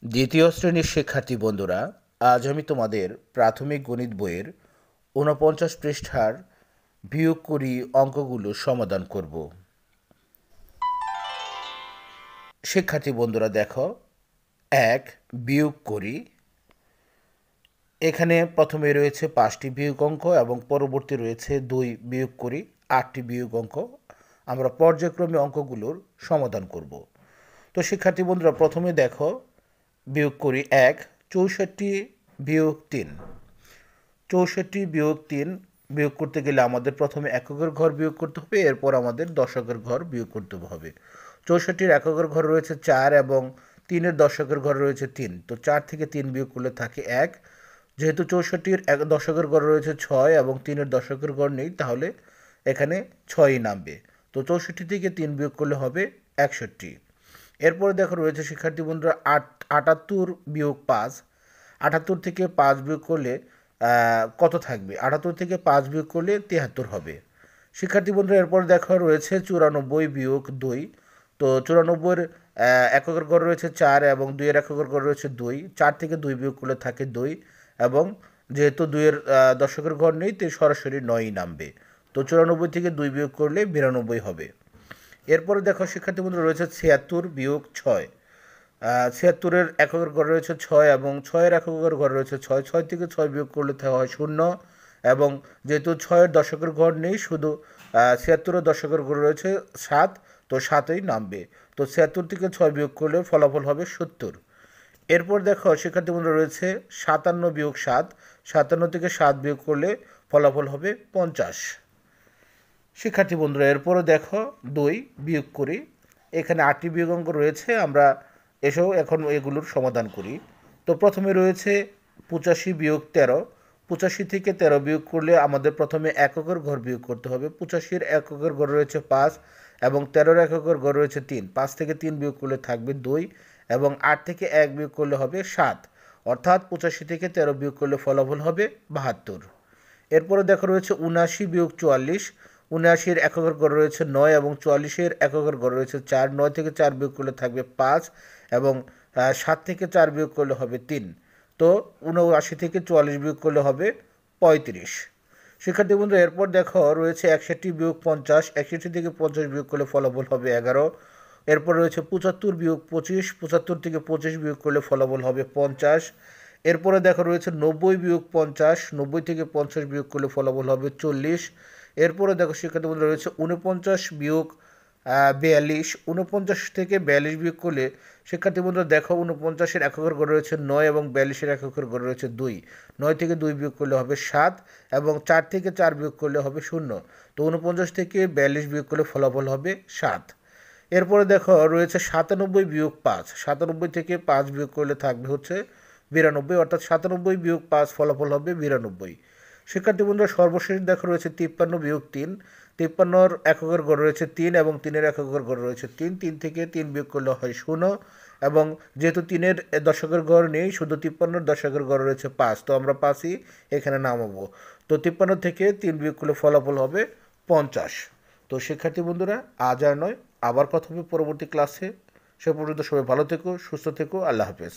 দ্বিতীয় শ্রেণীর শিক্ষার্থী বন্ধুরা, আজ আমি তোমাদের প্রাথমিক গণিত বইয়ের ৪৯ পৃষ্ঠার বিয়োগ করি অঙ্কগুলো সমাধান করব। শিক্ষার্থী বন্ধুরা দেখো, ১ বিয়োগ করি। এখানে প্রথমে রয়েছে ৫টি বিয়োগ অঙ্ক এবং পরবর্তী রয়েছে ২ বিয়োগ করি ৮টি বিয়োগ অঙ্ক। আমরা পর্যায়ক্রমে অঙ্কগুলোর সমাধান করব। তো শিক্ষার্থী বন্ধুরা প্রথমে দেখো, বিয়োগ করি ১ ৬৪ বিয়োগ ৩। ৬৪ বিয়োগ ৩ বিয়োগ করতে গেলে আমাদের প্রথমে এককের ঘর বিয়োগ করতে হবে, এরপর আমাদের দশকের ঘর বিয়োগ করতে হবে। ৬৪-র এককের ঘর রয়েছে ৪ এবং ৩-এর দশকের ঘর রয়েছে ৩। তো ৪ থেকে ৩ বিয়োগ করলে থাকে ১। যেহেতু ৬৪-র দশকের ঘর রয়েছে ৬ এবং ৩-এর দশকের ঘর নেই, তাহলে এখানে ৬ই নামবে। তো ৬৪ থেকে ৩ বিয়োগ করলে হবে ৬১। এরপরে দেখো রয়েছে শিক্ষার্থী বন্ধুরা ৭৮ বিয়োগ ৫। ৭৮ থেকে ৫ বিয়োগ করলে কত থাকবে? ৭৮ থেকে ৫ বিয়োগ করলে ৭৩ হবে। শিক্ষার্থী বন্ধুরা এরপর দেখো রয়েছে ৯৪ বিয়োগ ২। তো ৯৪-এর এককের ঘর রয়েছে ৪ এবং ২-এর এককের ঘর রয়েছে ২। ৪ থেকে ২ বিয়োগ করলে থাকে ২ এবং যেহেতু ২-এর দশকের ঘর নেই, তাই সরাসরি ৯ই নামবে। তো ৯৪ থেকে ২ বিয়োগ করলে ৯২ হবে। এরপরে দেখো শিক্ষার্থী বন্ধুরা রয়েছে ৭৬ বিয়োগ ৬। ৭৬-এর এককের ঘর রয়েছে ৬ এবং ৬-এর এককের ঘর রয়েছে ৬। ৬ থেকে ৬ বিয়োগ করলে হয় ০ এবং যেহেতু ৬-এর দশকের ঘর নেই, শুধু ৭৬-এর দশকের ঘর রয়েছে ৭, তো ৭ই নামবে। তো ৭৬ থেকে ৬ বিয়োগ করলে ফলাফল হবে ৭০। এরপর দেখো শিক্ষার্থী বন্ধুরা রয়েছে ৫৭ বিয়োগ ৭। ৫৭ থেকে ৭ বিয়োগ করলে ফলাফল হবে ৫০। শিক্ষার্থী বন্ধুরা এরপরও দেখো ২ বিয়োগ করি। এখানে ৮টি বিয়োগ অঙ্ক রয়েছে, আমরা এসেও এখন এগুলোর সমাধান করি। তো প্রথমে রয়েছে ৮৫ বিয়োগ ১৩। ৮৫ থেকে ১৩ বিয়োগ করলে আমাদের প্রথমে এককের ঘর বিয়োগ করতে হবে। ৮৫-র এককের ঘর রয়েছে ৫ এবং ১৩-র এককের ঘর রয়েছে ৩। ৫ থেকে ৩ বিয়োগ করলে থাকবে ২ এবং ৮ থেকে ১ বিয়োগ করলে হবে ৭। অর্থাৎ ৮৫ থেকে ১৩ বিয়োগ করলে ফলাফল হবে ৭২। এরপরে দেখো রয়েছে ৭৯ বিয়োগ ৪৪। ৭৯-এর এককের ঘর রয়েছে ৯ এবং ৪৪-এর এককের ঘর রয়েছে ৪। ৯ থেকে ৪ বিয়োগ করলে থাকবে ৫ এবং ৭ থেকে ৪ বিয়োগ করলে হবে ৩। তো ৭৯ থেকে ৪৪ বিয়োগ করলে হবে ৩৫। শিক্ষার্থী বন্ধু এরপর দেখো রয়েছে ৬১ বিয়োগ ৫০। ৬১ থেকে ৫০ বিয়োগ করলে ফলাফল হবে ১১। এরপর রয়েছে ৭৫ বিয়োগ ২৫। ৭৫ থেকে ২৫ বিয়োগ করলে ফলাফল হবে ৫০। এরপরে দেখো রয়েছে ৯০ বিয়োগ ৫০। ৯০ থেকে ৫০ বিয়োগ করলে ফলাফল হবে ৪০। এরপরে দেখো শিক্ষার্থী বন্ধু রয়েছে ৪৯ বিয়োগ ৪২। ৪৯ থেকে ৪২ বিয়োগ করলে শিক্ষার্থী বন্ধুরা দেখো ৪৯-এর এককের ঘর রয়েছে ৯ এবং ৪২-এর এককের ঘর রয়েছে ২। ৯ থেকে ২ বিয়োগ করলে হবে ৭ এবং ৪ থেকে ৪ বিয়োগ করলে হবে ০। তো ৪৯ থেকে ৪২ বিয়োগ করলে ফলাফল হবে ৭। এরপরে দেখো রয়েছে ৯৭ বিয়োগ ৫। ৯৭ থেকে ৫ বিয়োগ করলে থাকবে হচ্ছে ৯২, অর্থাৎ ৯৭ বিয়োগ ৫ ফলাফল হবে ৯২। শিক্ষার্থী বন্ধুরা সর্বশেষ দেখো রয়েছে ৫৩ বিয়োগ ৩। ৫৩-র এককের ঘর রয়েছে ৩ এবং ৩-এর এককের ঘর রয়েছে ৩। ৩ থেকে ৩ বিয়োগ করলে হয় ০ এবং যেহেতু ৩-এর দশকের ঘর নেই, শুধু ৫৩-র দশকের ঘর রয়েছে ৫, তো আমরা ৫ই এখানে নামাবো। তো ৫৩ থেকে ৩ বিয়োগ করলে ফলাফল হবে ৫০। তো শিক্ষার্থী বন্ধুরা আজ আর নয়, আবার কথা হবে পরবর্তী ক্লাসে। সে পর্যন্ত সবাই ভালো থেকো, সুস্থ থেকো। আল্লাহ হাফেজ।